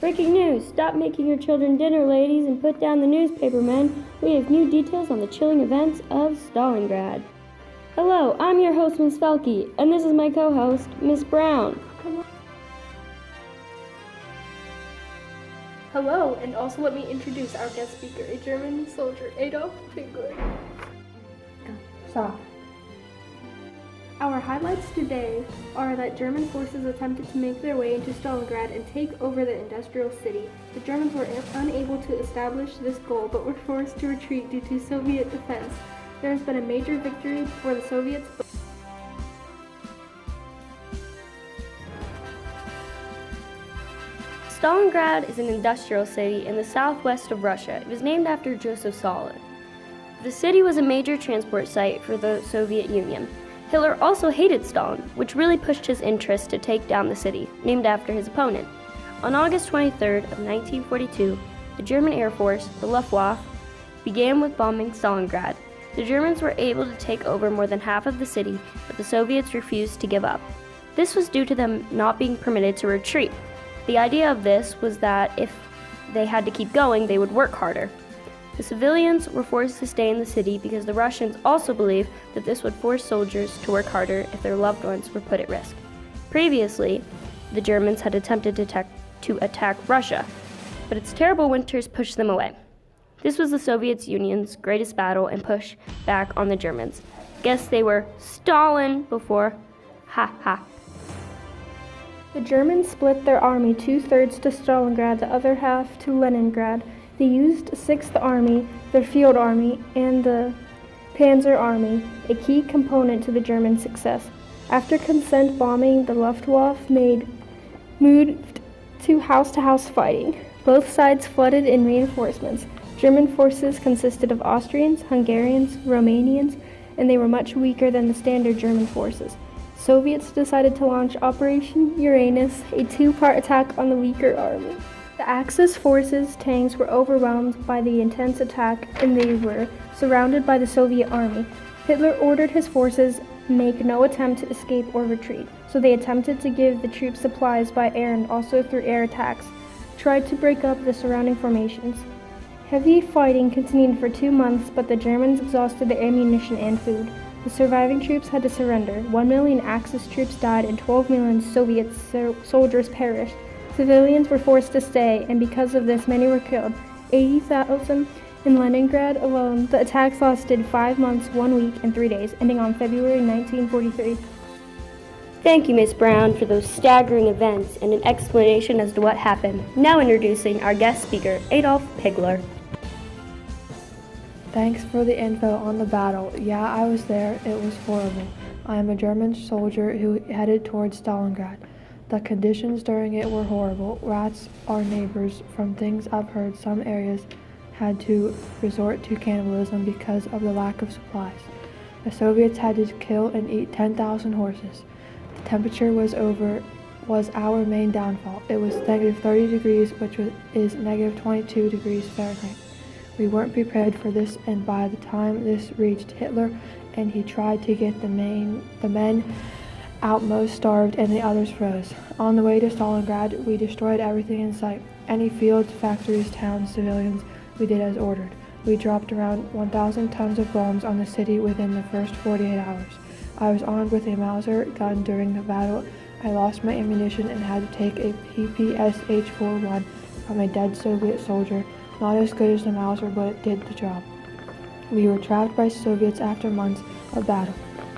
Breaking news! Stop making your children dinner, ladies, and put down the newspaper, men. We have new details on the chilling events of Stalingrad. Hello, I'm your host, Miss Felke, and this is my co-host, Miss Brown. Hello, and also let me introduce our guest speaker, a German soldier, Adolf Hitler. Stop. Our highlights today are that German forces attempted to make their way into Stalingrad and take over the industrial city. The Germans were unable to establish this goal, but were forced to retreat due to Soviet defense. There has been a major victory for the Soviets. Stalingrad is an industrial city in the southwest of Russia. It was named after Joseph Stalin. The city was a major transport site for the Soviet Union. Hitler also hated Stalin, which really pushed his interest to take down the city, named after his opponent. On August 23rd of 1942, the German Air Force, the Luftwaffe, began with bombing Stalingrad. The Germans were able to take over more than half of the city, but the Soviets refused to give up. This was due to them not being permitted to retreat. The idea of this was that if they had to keep going, they would work harder. The civilians were forced to stay in the city because the Russians also believed that this would force soldiers to work harder if their loved ones were put at risk. Previously, the Germans had attempted to attack Russia, but its terrible winters pushed them away. This was the Soviet Union's greatest battle and push back on the Germans. Guess they were Stalin before. Ha ha. The Germans split their army 2/3 to Stalingrad, the other half to Leningrad. They used 6th Army, their field army, and the Panzer Army, a key component to the German success. After consent bombing, the Luftwaffe moved to house fighting. Both sides flooded in reinforcements. German forces consisted of Austrians, Hungarians, Romanians, and they were much weaker than the standard German forces. Soviets decided to launch Operation Uranus, a 2-part attack on the weaker army. The Axis forces' tanks were overwhelmed by the intense attack, and they were surrounded by the Soviet army. Hitler ordered his forces make no attempt to escape or retreat, so they attempted to give the troops supplies by air and also through air attacks, tried to break up the surrounding formations. Heavy fighting continued for 2 months, but the Germans exhausted their ammunition and food. The surviving troops had to surrender. 1 million Axis troops died and 12 million Soviet soldiers perished. Civilians were forced to stay, and because of this, many were killed. 80,000 in Leningrad alone. The attacks lasted 5 months, 1 week, and 3 days, ending on February 1943. Thank you, Miss Brown, for those staggering events and an explanation as to what happened. Now introducing our guest speaker, Adolf Hitler. Thanks for the info on the battle. Yeah, I was there. It was horrible. I am a German soldier who headed towards Stalingrad. The conditions during it were horrible. Rats, our neighbors. From things I've heard, some areas had to resort to cannibalism because of the lack of supplies. The Soviets had to kill and eat 10,000 horses. The temperature was our main downfall. It was -30 degrees, which is -22 degrees Fahrenheit. We weren't prepared for this, and by the time this reached Hitler and he tried to get the men out, most starved and the others froze. On the way to Stalingrad, we destroyed everything in sight. Any fields, factories, towns, civilians, we did as ordered. We dropped around 1,000 tons of bombs on the city within the first 48 hours. I was armed with a Mauser gun during the battle. I lost my ammunition and had to take a PPSH-41 from a dead Soviet soldier. Not as good as the Mauser, but it did the job. We were trapped by Soviets after months of battle.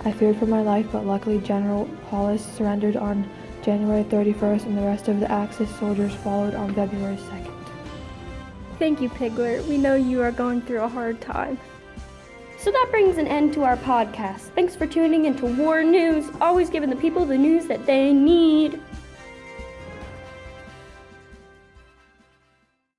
I feared for my life, but luckily General Paulus surrendered on January 31st, and the rest of the Axis soldiers followed on February 2nd. Thank you, Pigler. We know you are going through a hard time. So that brings an end to our podcast. Thanks for tuning into War News, always giving the people the news that they need.